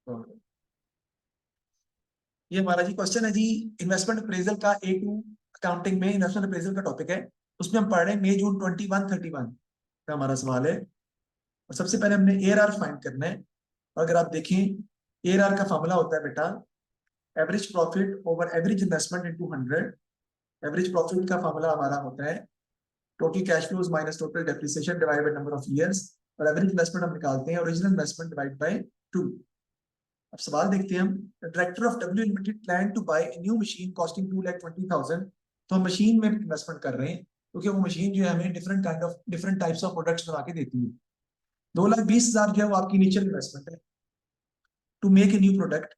तो ये हमारा जी क्वेश्चन है जी, इन्वेस्टमेंट अप्रेजल का A2 अकाउंटिंग में इन्वेस्टमेंट अप्रेजल का टॉपिक है। उसमें हम पढ़ रहे हैं मई जून 21-31 का हमारा सवाल है। और सबसे पहले हमने ARR फाइंड करना है। और अगर आप देखें ARR का फॉर्मूला होता है बेटा average profit over average investment into 100। Average profit का फॉर्मूला हमारा होता है total cash flows minus total depreciation divide by number of years. और एवरेज इन्वेस्टमेंट हम निकालते हैं ओरिजिनल इन्वेस्टमेंट डिवाइड बाय 2। अब सवाल देखते हैं हम। Director of W limited plan to buy a new machine costing 2,20,000। तो हम मशीन में इन्वेस्टमेंट कर रहे हैं क्योंकि वो मशीन जो है हमें डिफरेंट टाइप्स ऑफ प्रोडक्ट्स बना के देती है। 2,20,000 जो है वो आपकी इनिशियल इन्वेस्टमेंट है to make a new product.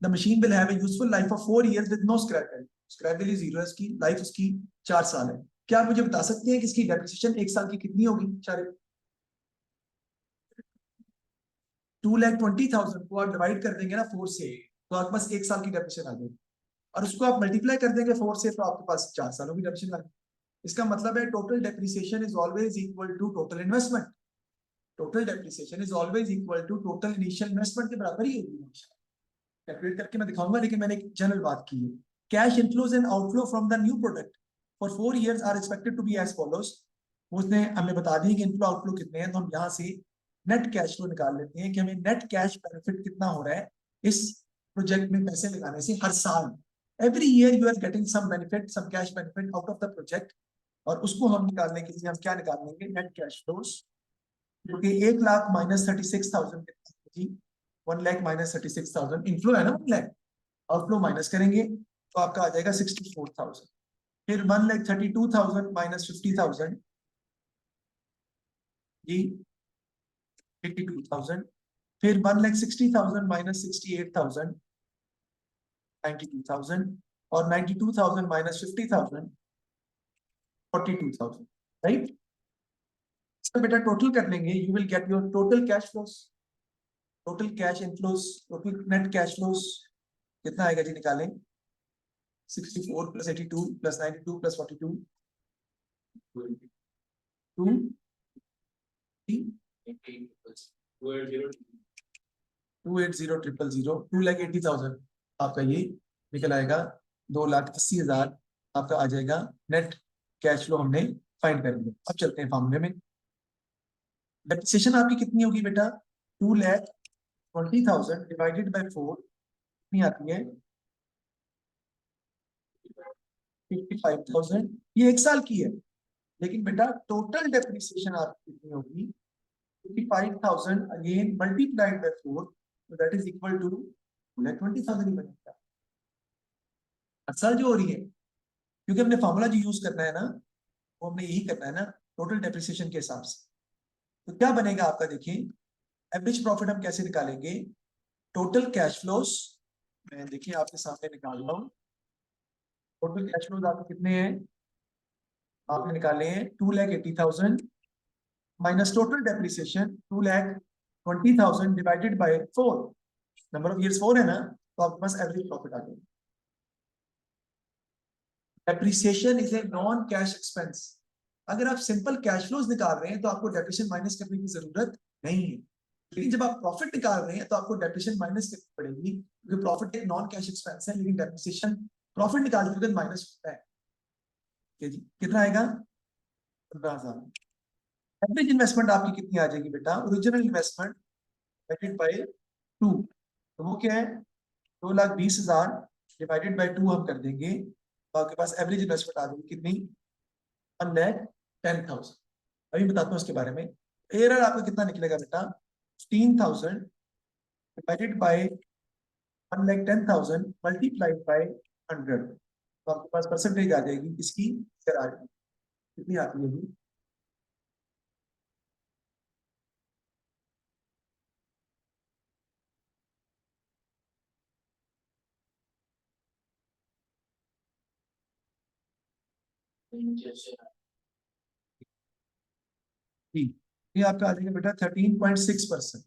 The machine will have a useful life of 4 years with no scrap value. Scrap value 0 है, इसकी लाइफ उसकी 4 साल है। क्या आप मुझे बता सकते हैं कि इसकी डेप्रिसिएशन 1 साल की कितनी होगी? 2,20,000 को आप डिवाइड कर देंगे ना 4 से, तो आपके पास 1 साल की डेप्रिसिएशन आ जाएगी। और उसको आप मल्टीप्लाई कर देंगे 4 से, तो आपके पास 4 सालों की डेप्रिसिएशन आ जाएगी। इसका मतलब है total depreciation is always equal to total investment. Total depreciation is always equal to total initial investment के बराबर ही होगी। कैलकुलेट करके मैं दिखाऊंगा, लेकिन मैंने एक जनरल बात की है। Cash inflows and outflow from the new product for 4 years are expected to be as follows. उसने हमें बता दी कि इनफ्लो आउटफ्लो कितने हैं, तो हम यहाँ से नेट कैश फ्लो निकाल लेते हैं कि हमें नेट कैश बेनिफिट कितना हो रहा है इस प्रोजेक्ट में पैसे लगाने से हर साल। Every year you are getting some benefit, some cash benefit out of the project. और उसको हम निकालने के लिए हम क्या निकाल लेंगे? नेट कैश फ्लोज, जो कि 1,00,000 माइनस 36,000 जी। 1,00,000 माइनस 36,000 इनफ्लो है ना, 1,00,000 आउटफ्लो माइनस करेंगे तो आपका आ जाएगा 64,000। फिर 1,32,000 माइनस 50,000 जी 82,000। फिर 1,60,000 माइनस 68,000 92,000। और 92,000 माइनस 50,000 42,000। राइट, इसका बेटा टोटल कर लेंगे, you will get your total cash flows, total cash inflows, total net cash flows कितना आएगा जी? निकालें। 64 प्लस 82 प्लस 92 प्लस 42 2 280,000 2,80,000 आपका ये निकल आएगा। 2,80,000 आपका आ जाएगा नेट कैश फ्लो हमने फाइंड कर लिया। अब चलते हैं फॉर्मूले में। डेप्रिसिएशन आपकी कितनी होगी बेटा? 2,20,000 डिवाइडेड बाय 4 कितनी आती है? 55,000। ये 1 साल की है, लेकिन बेटा टोटल डेप्रिसिएशन आपकी कितनी होगी? 55,000 again multiplied by 4, so that is equal to 20,000 ही बनेगा हर साल जो हो रही है। क्योंकि हमने फॉर्मूला जो यूज करना है ना, वो हमने यही करना है ना टोटल डेप्रिसिएशन के हिसाब से। तो क्या बनेगा आपका? देखिए एवरेज प्रॉफिट हम कैसे निकालेंगे? टोटल कैश फ्लोज, मैं देखिए आपके सामने निकाल रहा हूँ। टोटल कैश फ्लोज आपके कितने हैं? आपने निकाले हैं 2,80,000 minus total depreciation 2,20,000 divided by 4। Number of years 4 है ना, तो आपके पास एवरेज प्रॉफिट आ गया। Depreciation is a non cash expense. अगर आप सिंपल कैश फ्लोज निकाल रहे हैं तो आपको डेप्रिसिएशन माइनस करने की जरूरत नहीं है, लेकिन जब आप प्रॉफिट निकाल रहे हैं तो आपको डेप्रिसिएशन माइनस करनी पड़ेगी, क्योंकि प्रॉफिट एक नॉन कैश एक्सपेंस है, लेकिन डेप्रिसिएशन प्रॉफिट निकालते वक्त माइनस होता है। जी कितना आएगा? 15,000। एवरेज इन्वेस्टमेंट आपकी कितनी आ जाएगी बेटा? ओरिजिनल इन्वेस्टमेंट डिवाइडेड बाय 2, तो वो क्या है? 2,20,000 डिवाइडेड बाय 2 हम कर देंगे, तो आपके पास एवरेज इन्वेस्टमेंट आ जाएगी कितनी? 1,10,000। अभी बताता हूँ इसके बारे में। एरर आपका कितना निकलेगा बेटा? 15,000 डिवाइडेड बाय 1,10,000 मल्टीप्लाइड बाय 100, तो आपके पास परसेंटेज आ जाएगी इसकी। कितनी आती है? ये आपका आ जाएगा बेटा 13.6%।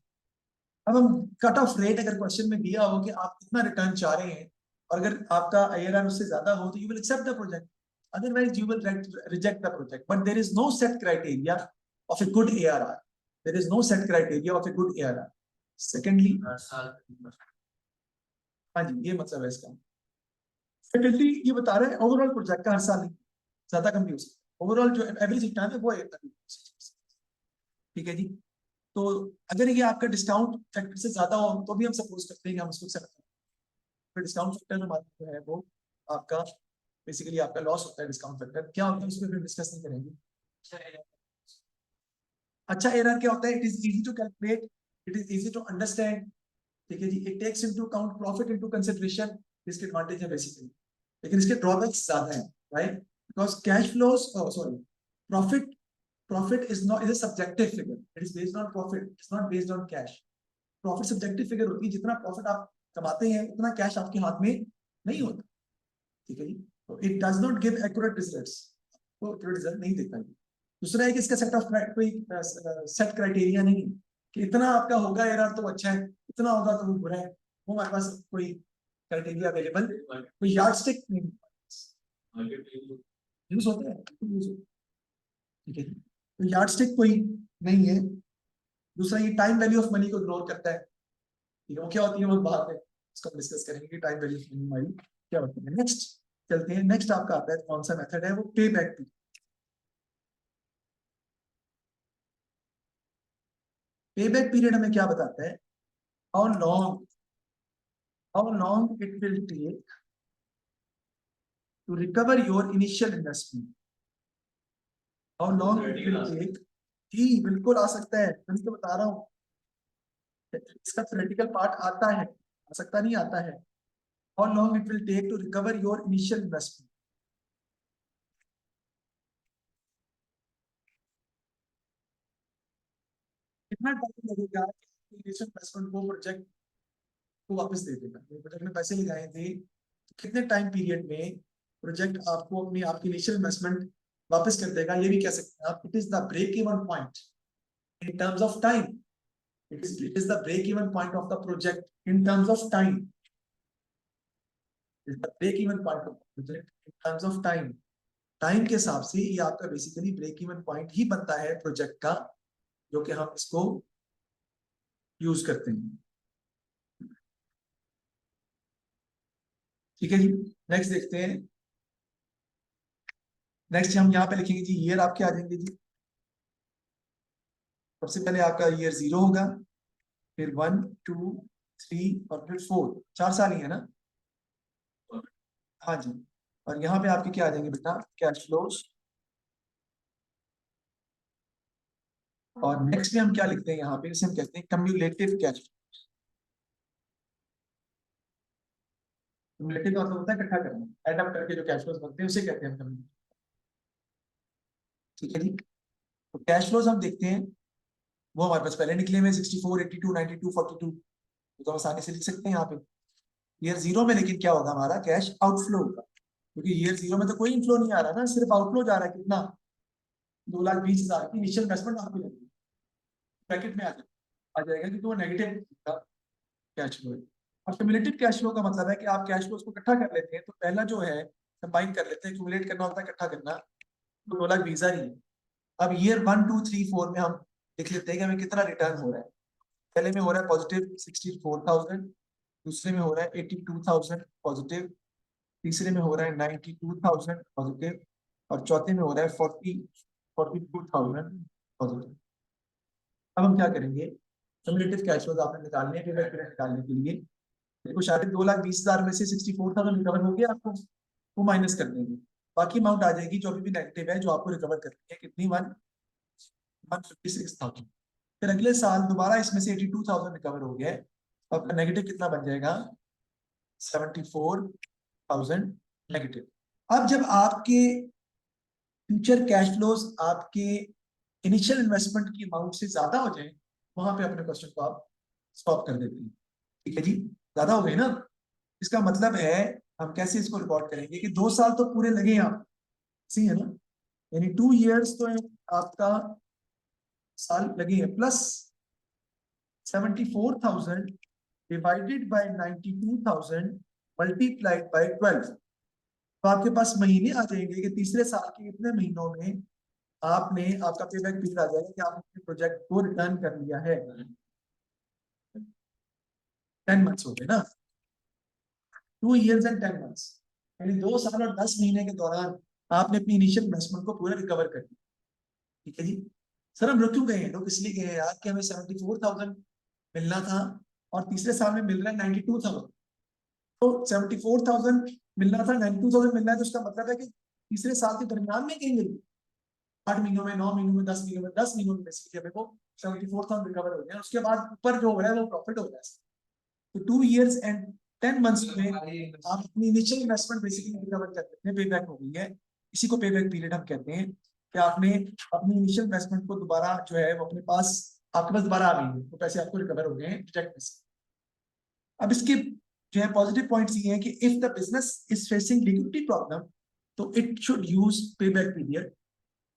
अब हम कट ऑफ रेट अगर क्वेश्चन में दिया हो कि आप कितना रिटर्न चाह रहे हैं, और अगर आपका ARR उससे ज्यादा हो तो you will accept the project, otherwise you will reject the project. But there is no set criteria of a good ARR। There is no set criteria of a good ARR। Secondly, साल हाँ जी ये मतलब है इसका। Secondly ये बता रहे हैं ओवरऑल प्रोजेक्ट का हर साल नहीं, ज्यादा कम भी हो सकता है, ओवरऑल जो एवरेज रिटर्न है वो है। ठीक है जी। तो अगर ये आपका डिस्काउंट फैक्टर से ज्यादा हो तो भी हम सपोज करते हैं कि हम उसको एक्सेप्ट करें। फिर डिस्काउंट फैक्टर हमारा जो है वो आपका बेसिकली आपका लॉस होता है। डिस्काउंट फैक्टर क्या होता है उसमें फिर डिस्कस नहीं करेंगे। अच्छा एरर क्या होता है? It is easy to calculate, it is easy to understand. ठीक है जी। It takes into account profit into consideration, इसके एडवांटेज है बेसिकली, लेकिन इसके ड्रॉबैक्स ज्यादा हैं, right? Because cash flows, sorry, profit, profit is not, is a subjective figure, it is based on profit, it's not based on cash. Profit subjective figure होती है, जितना profit आप कमाते हैं उतना कैश आपके हाथ में नहीं होता। ठीक है जी। तो it does not give accurate results, तो एक्यूरेट रिजल्ट नहीं देता है। दूसरा है कि इसका सेट ऑफ कोई सेट क्राइटेरिया नहीं है कि इतना आपका होगा एरर तो अच्छा है, इतना होगा तो वो बुरा है, वो हमारे पास कोई क्राइटेरिया अवेलेबल, कोई यार्डस्टिक नहीं यूज होता है, यूज होता है। ठीक है जी। तो यार्डस्टिक कोई नहीं है। दूसरा ये टाइम वैल्यू ऑफ मनी को इग्नोर करता है। ठीक है, वो क्या होती है वो बात है, उसको हम डिस्कस करेंगे कि टाइम वैल्यू ऑफ मनी हमारी क्या होती है। नेक्स्ट चलते हैं, नेक्स्ट आपका आता है कौन सा मेथड है, वो pay back period. Pay back period हमें क्या बताता है? How long, how long it will take to recover your initial investment. How long it will take, जी बिल्कुल आ सकता है, मैं तो बता रहा हूँ, इसका थ्योरेटिकल पार्ट आता है, आ सकता नहीं, आता है। How long it will take to recover your initial investment. कितना टाइम लगेगा इनिशियल इन्वेस्टमेंट को प्रोजेक्ट को वापस दे देगा? प्रोजेक्ट में पैसे लगाए थे, तो कितने टाइम पीरियड में प्रोजेक्ट आपको अपनी आपकी इनिशियल इन्वेस्टमेंट वापस कर देगा? ये भी कह सकते हैं आप, it is the break even point in terms of time. It is the break-even point of the project in terms of time. It is the break-even point of the project in terms of time. Time के हिसाब से ये आपका basically break even point ही बनता है project का, जो कि हम इसको यूज करते हैं। ठीक है जी। नेक्स्ट देखते हैं। नेक्स्ट हम यहाँ पे लिखेंगे जी, ईयर आपके आ जाएंगे जी। सबसे पहले आपका ईयर 0 होगा, फिर 1 2 3 और फिर 4, 4 साल ही है ना? हाँ जी। और यहाँ पे आपके क्या आ जाएंगे बेटा? Cash flows. और नेक्स्ट में हम क्या लिखते हैं यहाँ पे, इसे हम कहते हैं कम्युलेटिव कैश। कम्युलेटिव का मतलब होता है इकट्ठा करना, ऐड अप करके जो कैश फ्लोज बनते हैं उसे कहते हैं कम्युलेटिव। ठीक है जी। तो कैश फ्लोज हम देखते हैं, वो हमारे पास पहले निकले हुए 64 82 92 42, तो हम आसानी से लिख सकते हैं यहाँ पे। ईयर 0 में लेकिन क्या होगा हमारा? कैश आउटफ्लो होगा, क्योंकि ईयर 0 में तो कोई इनफ्लो नहीं आ रहा ना, सिर्फ आउटफ्लो जा रहा है। कितना? 2,20,000 की इनिशियल इन्वेस्टमेंट आपकी लगी, पैकेट में आ जाएगा क्योंकि वो नेगेटिव कैश फ्लो है। और क्यूमुलेटिव कैश फ्लो का मतलब है कि आप कैश फ्लो को इकट्ठा कर लेते हैं, तो पहला जो है कंबाइन कर लेते हैं, क्यूमुलेट करना होता है, इकट्ठा करना, तो 2,20,000 ही है। अब ईयर 1 2 3 4 में हम देख लेते हैं कि हमें कितना रिटर्न हो रहा है। पहले में हो रहा है पॉजिटिव 64,000, दूसरे में हो रहा है 82,000 पॉजिटिव, तीसरे में हो रहा है 92,000 पॉजिटिव, और चौथे में हो रहा है 42,000 पॉजिटिव। अब हम क्या करेंगे? क्यूमुलेटिव कैश फ्लोज आपने निकालने हैं, निकालने के लिए देखो, शायद 2,20,000 में से 64,000 रिकवर हो गया आपको, वो माइनस कर देंगे, बाकी अमाउंट आ जाएगी जो अभी भी नेगेटिव है, जो आपको रिकवर करनी है। कितनी? 156,000। फिर अगले साल दोबारा इसमें से 82,000 रिकवर हो गया है, तो आपका नेगेटिव कितना बन जाएगा? 74,000 नेगेटिव। अब जब आपके फ्यूचर कैश फ्लोज आपके इनिशियल इन्वेस्टमेंट की अमाउंट से ज्यादा हो जाए, वहां पे अपने क्वेश्चन को आप स्टॉप कर देते हैं। ठीक है जी। ज्यादा हो गए ना, इसका मतलब है हम कैसे इसको रिकॉर्ड करेंगे कि 2 साल तो पूरे लगे हैं आप, सही है ना? यानी 2 years तो आपका साल लगे हैं, plus 74,000 divided by 92,000 multiplied by 12, तो आपके पास महीने आ जाएंगे कि तीसरे साल के कितने महीनों में आपने, आपका पेबैक पीरियड आ जाएगा कि आपने प्रोजेक्ट को रिटर्न कर लिया है। 10 मंथ्स हो गए ना, 2 years and 10 months, यानी 2 साल और 10 महीने के दौरान आपने अपनी इनिशियल इन्वेस्टमेंट को पूरा रिकवर कर दिया। ठीक है जी। सर हम रुक क्यों गए हैं? लोग इसलिए गए हैं यार कि हमें 74,000 मिलना था और तीसरे साल में मिल रहा है 92,000। तो 74,000 मिलना था, 92,000 मिलना है, तो उसका मतलब है कि तीसरे साल के दरमियान में कहीं मिल 8 महीनों में, 9 महीनों में, 10 महीनों में, 10 महीनों में बेसिकली हमें को 74,000 रिकवर हो गया। उसके बाद ऊपर जो हो रहा है वो प्रॉफिट हो रहा है। तो 2 years and 10 months में आप अपनी इनिशियल इन्वेस्टमेंट बेसिकली रिकवर कर लेते हैं, पे बैक हो गई है। इसी को पे बैक पीरियड हम कहते हैं कि आपने अपनी इनिशियल इन्वेस्टमेंट को दोबारा जो है वो अपने पास, आपके पास दोबारा आ गई है, तो पैसे आपको रिकवर हो गए हैं प्रोजेक्ट में से। अब इसके जो है पॉजिटिव पॉइंट्स ये हैं कि if the business is facing liquidity problem, तो it should use pay back period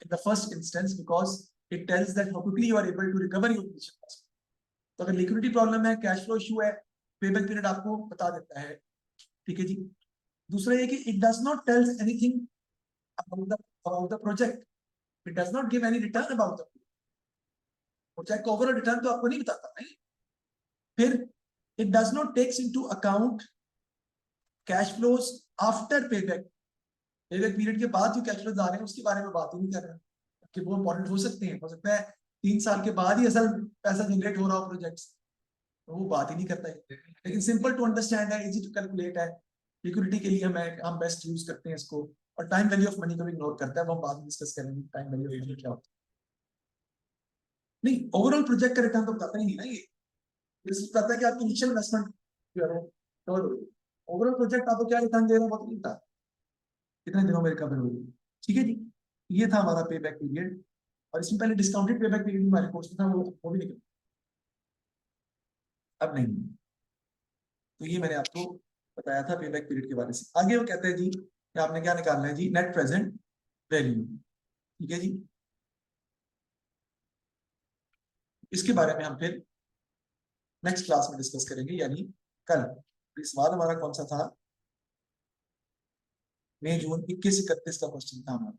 in the first instance, because it tells that how quickly you are able to recover your initial investment. तो अगर liquidity problem है, cash flow issue है, payback period आपको बता देता है। ठीक है जी। दूसरा ये कि it does not tells anything about the project, it does not give any return about the project का ओवरऑल रिटर्न तो आपको नहीं बताता नहीं। फिर it does not takes into account cash flows after payback, payback period के बाद जो कैश फ्लोज आ रहे हैं उसके बारे में बात ही नहीं कर रहा कि वो इंपॉर्टेंट हो सकते हैं, हो सकता है 3 साल के बाद ही असल पैसा जनरेट हो रहा हो प्रोजेक्ट्स, तो वो बात ही नहीं करता है। लेकिन सिंपल टू अंडरस्टैंड है, इजी टू कैलकुलेट है, लिक्विडिटी के लिए हम बेस्ट यूज करते हैं इसको। और टाइम वैल्यू ऑफ मनी को भी इग्नोर करता है, वो हम बाद में डिस्कस करेंगे टाइम वैल्यू ऑफ मनी क्या होता है। नहीं, ओवरऑल प्रोजेक्ट का रिटर्न तो बताता ही नहीं ना ये बताता है कि आपकी इनिशियल इन्वेस्टमेंट जो है ओवरऑल प्रोजेक्ट आपको क्या रिटर्न दे रहा है वो तो नहीं बताता, कितने दिनों में रिकवर होगी। ठीक है जी। ये था हमारा पे बैक पीरियड, और इसमें पहले डिस्काउंटेड पे बैक पीरियड हमारे कोर्स में था, वो भी निकल, अब नहीं। तो ये मैंने आपको बताया था पे बैक पीरियड के बारे से। आगे वो कहते हैं जी कि आपने क्या निकालना है जी, नेट प्रेजेंट वैल्यू। ठीक है जी। इसके बारे में हम फिर नेक्स्ट क्लास में डिस्कस करेंगे, यानी कल। इस सवाल हमारा कौन सा था, मई जून 21-31 का क्वेश्चन था हमारा।